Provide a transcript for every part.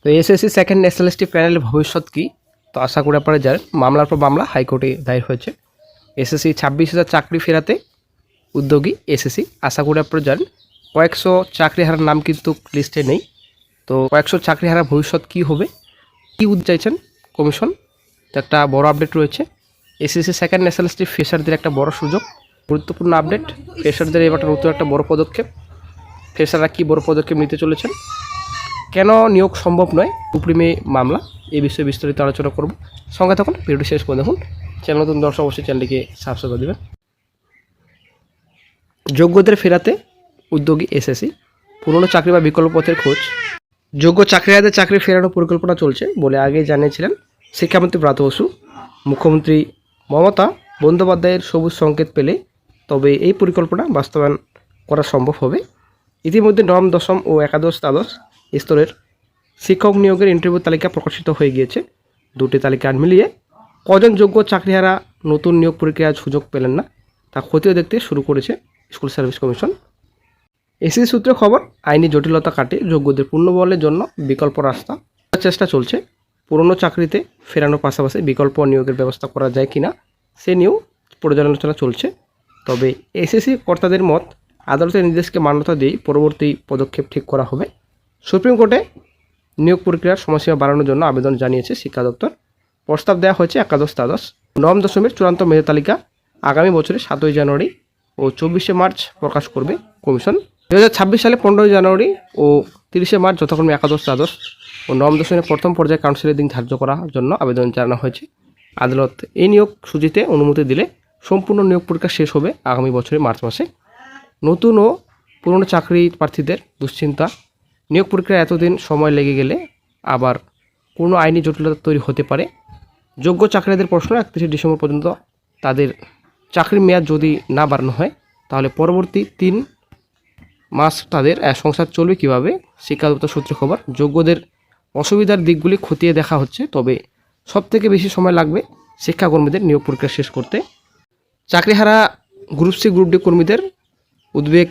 তো SSC second SLST প্যানেলের ভবিষ্যৎ কী? তো আশা করি আপনারা জানেন, মামলার পর মামলা হাইকোর্টে দায়ের হয়েছে। এসএসসি 26,000 চাকরি ফেরাতে উদ্যোগী এসএসসি। আশা করি আপনারা জানেন, কয়েকশো চাকরি হারার নাম কিন্তু লিস্টে নেই। তো কয়েকশো চাকরি হারার ভবিষ্যৎ কী হবে, কী উদ্যোগ চাইছেন কমিশন, তো একটা বড় আপডেট রয়েছে। এসএসসি সেকেন্ড এসএলএসটি ফ্রেশারদের একটা বড় সুযোগ, গুরুত্বপূর্ণ আপডেট। ফ্রেশারদের এবার নতুন একটা বড় পদক্ষেপ। ফ্রেশাররা কী বড় পদক্ষেপ নিতে চলেছেন, কেন নিয়োগ সম্ভব নয়, সুপ্রিমে মামলা, এই বিষয়ে বিস্তারিত আলোচনা করব। সঙ্গে থাকুন, ভিডিওটি শেষ করে দেখুন। চ্যানেল নতুন দর্শক অবশ্যই চ্যানেলটিকে সাবস্ক্রাইব করে দেবেন। যোগ্যদের ফেরাতে উদ্যোগী এসএসসি, পুরনো চাকরি বা বিকল্প পথের খোঁজ। যোগ্য চাকরিহারাদের চাকরি ফেরানোর পরিকল্পনা চলছে বলে আগে জানিয়েছিলেন শিক্ষামন্ত্রী ব্রাত্য বসু। মুখ্যমন্ত্রী মমতা বন্দ্যোপাধ্যায়ের সবুজ সংকেত পেলে তবে এই পরিকল্পনা বাস্তবায়ন করা সম্ভব হবে। ইতিমধ্যে নবম, দশম ও একাদশ, দ্বাদশ স্তরের শিক্ষক নিয়োগের ইন্টারভিউ তালিকা প্রকাশিত হয়ে গিয়েছে। দুটি তালিকা মিলিয়ে কজন যোগ্য চাকরিহারা নতুন নিয়োগ প্রক্রিয়ার সুযোগ পেলেন না, তা খতিয়ে দেখতে শুরু করেছে স্কুল সার্ভিস কমিশন। এসএসসি সূত্রে খবর, আইনি জটিলতা কাটে যোগ্যদের পূর্ণবলের জন্য বিকল্প রাস্তা চেষ্টা চলছে। পুরনো চাকরিতে ফেরানোর পাশাপাশি বিকল্প নিয়োগের ব্যবস্থা করা যায় কিনা সে নিয়েও পর্যালোচনা চলছে। তবে এসএসসি কর্তাদের মত, আদালতের নির্দেশকে মান্যতা দিয়ে পরবর্তী পদক্ষেপ ঠিক করা হবে। সুপ্রিম কোর্টে নিয়োগ প্রক্রিয়ার সময়সীমা বাড়ানোর জন্য আবেদন জানিয়েছে শিক্ষা দপ্তর। প্রস্তাব দেওয়া হয়েছে একাদশ, দ্বাদশ, নবম, দশমের চূড়ান্ত মেধা তালিকা আগামী বছরের 7ই জানুয়ারি ও 24শে মার্চ প্রকাশ করবে কমিশন। 2026 সালে 15ই জানুয়ারি ও 30শে মার্চ যথাক্রমে একাদশ, দ্বাদশ ও নবম, দশমের প্রথম পর্যায়ে কাউন্সিলের দিন ধার্য করার জন্য আবেদন জানানো হয়েছে। আদালত এই নিয়োগ সূচিতে অনুমতি দিলে সম্পূর্ণ নিয়োগ প্রক্রিয়া শেষ হবে আগামী বছরের মার্চ মাসে। নতুন ও পুরনো চাকরি প্রার্থীদের দুশ্চিন্তা, নিয়োগ প্রক্রিয়া এতদিন সময় লেগে গেলে আবার কোনো আইনি জটিলতা তৈরি হতে পারে। যোগ্য চাকরিদের প্রশ্ন, 31শে ডিসেম্বর পর্যন্ত তাদের চাকরির মেয়াদ যদি না বাড়ানো হয়, তাহলে পরবর্তী 3 মাস তাদের সংসার চলবে কীভাবে। শিক্ষা দপ্তর সূত্রে খবর, যোগ্যদের অসুবিধার দিকগুলি খতিয়ে দেখা হচ্ছে, তবে সবথেকে বেশি সময় লাগবে শিক্ষাকর্মীদের নিয়োগ প্রক্রিয়া শেষ করতে। চাকরিহারা গ্রুপ সি, গ্রুপ ডি কর্মীদের উদ্বেগ,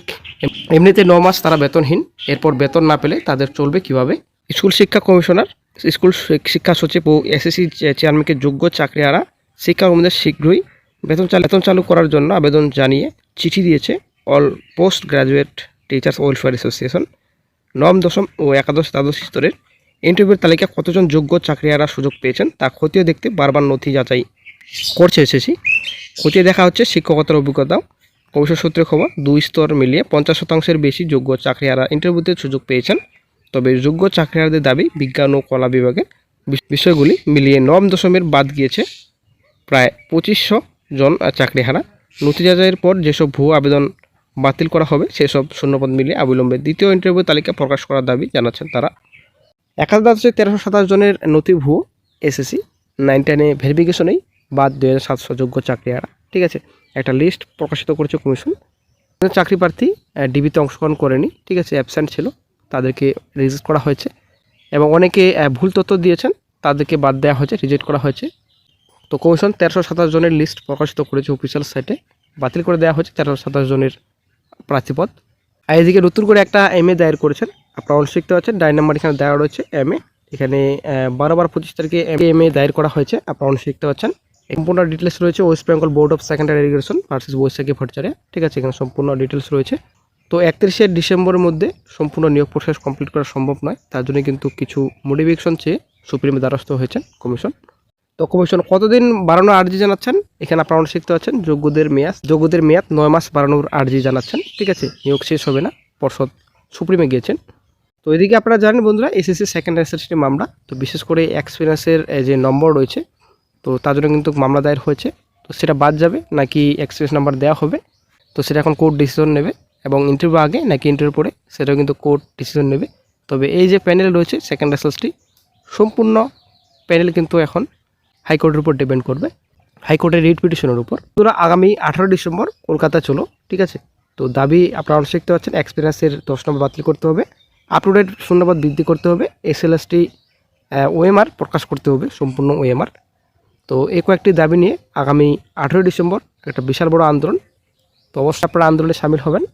এমনিতে 9 মাস তারা বেতনহীন, এরপর বেতন না পেলে তাদের চলবে কিভাবে। স্কুল শিক্ষা কমিশনার, স্কুল শিক্ষা সচিব ও এসএসসি চেয়ারম্যানকে যোগ্য চাকরিহারা শিক্ষাকর্মীদের শীঘ্রই বেতন চালু করার জন্য আবেদন জানিয়ে চিঠি দিয়েছে all post graduate teachers welfare association. নবম, দশম ও একাদশ, দ্বাদশ স্তরের ইন্টারভিউর তালিকা কতজন যোগ্য চাকরিহারা সুযোগ পেয়েছেন তা খতিয়ে দেখতে বারবার নথি যাচাই করছে এসএসসি। খতিয়ে দেখা হচ্ছে শিক্ষকতার অভিজ্ঞতাও। কমিশন সূত্রে খবর, 2 স্তর মিলিয়ে 50% বেশি যোগ্য চাকরিহারা ইন্টারভিউতে সুযোগ পেয়েছেন। তবে যোগ্য চাকরিহারাদের দাবি, বিজ্ঞান ও কলা বিভাগের বিষয়গুলি মিলিয়ে নবম, দশমের বাদ গিয়েছে প্রায় 2500 জন চাকরিহারা। নথি যাচাইয়ের পর যেসব ভুয়ো আবেদন বাতিল করা হবে, সেসব শূন্যপদ মিলিয়ে অবিলম্বে দ্বিতীয় ইন্টারভিউ তালিকা প্রকাশ করার দাবি জানাচ্ছেন তারা। একাদশ, দ্বাদশে 1327 জনের নথি ভুয়ো। এসএসসি 9, 10 ভেরিফিকেশনেই বাদ 2700 যোগ্য চাকরিহারা। ঠিক আছে, একটা লিস্ট প্রকাশিত করেছে কমিশন। চাকরি প্রার্থী ডিবিতে অংশগ্রহণ করেনি, ঠিক আছে, অ্যাবসেন্ট ছিল, তাদেরকে রিজেক্ট করা হয়েছে। এবং অনেকে ভুল তথ্য দিয়েছেন, তাদেরকে বাদ দেওয়া হয়েছে, রিজেক্ট করা হয়েছে। তো কমিশন 1327 জনের লিস্ট প্রকাশিত করেছে অফিসিয়াল সাইটে। বাতিল করে দেওয়া হয়েছে 1327 জনের প্রার্থীপদ। আর এদিকে নতুন করে একটা MA দায়ের করেছেন, আপনারা অবশ্যই দেখতে পাচ্ছেন, 9 নম্বর এখানে দেওয়া রয়েছে MA। এখানে 12/25 তারিখে MA দায়ের করা হয়েছে, আপনারা অবশ্যই দেখতে পাচ্ছেন। সম্পূর্ণ ডিটেলস রয়েছে West Bengal board of secondary education versus Baishakhi Bhattacharya. ঠিক আছে, এখানে সম্পূর্ণ ডিটেলস রয়েছে। তো 31শে ডিসেম্বরের মধ্যে সম্পূর্ণ নিয়োগ প্রসেস কমপ্লিট করা সম্ভব নয়, তার জন্য কিন্তু কিছু মডিফিকেশন চেয়ে সুপ্রিমের দ্বারস্থ হয়েছেন কমিশন। তো কমিশন কতদিন বাড়ানোর আর্জি জানাচ্ছেন, এখানে আপনারা শিখতে পাচ্ছেন। যোগ্যদের মেয়াদ 9 মাস বাড়ানোর আর্জি জানাচ্ছেন। ঠিক আছে, নিয়োগ শেষ হবে না, পর্ষদ সুপ্রিমে গিয়েছেন। তো এদিকে আপনারা জানেন বন্ধুরা, এসএসসি সেকেন্ড এসএলএসটি মামলা, তো বিশেষ করে এক্সপিরিয়েন্সের যে নম্বর রয়েছে, তো তার জন্য কিন্তু মামলা দায়ের হয়েছে। তো সেটা বাদ যাবে নাকি এক্সপিরিয়েন্স নাম্বার দেওয়া হবে, তো সেটা এখন কোর্ট ডিসিশন নেবে। এবং ইন্টারভিউ আগে নাকি ইন্টারভিউ পরে, সেটাও কিন্তু কোর্ট ডিসিশন নেবে। তবে এই যে প্যানেল রয়েছে সেকেন্ড এসএলএসটি, সম্পূর্ণ প্যানেল কিন্তু এখন হাইকোর্টের উপর ডিপেন্ড করবে, হাইকোর্টের রিট পিটিশনের উপর। তোরা আগামী 18 ডিসেম্বর কলকাতা চলো। ঠিক আছে, তো দাবি আপনারা শিখতে পাচ্ছেন, এক্সপিরিয়েন্সের 10 নম্বর বাতিল করতে হবে, আপটুডেট শূন্যপদ বৃদ্ধি করতে হবে, এসএলএসটি OMR প্রকাশ করতে হবে, সম্পূর্ণ OMR। তো এই কয়েকটি দাবি নিয়ে আগামী 18 ডিসেম্বর একটা বিশাল বড় আন্দোলন। তো অবশ্যই আপনারা আন্দোলনে সামিল হবেন।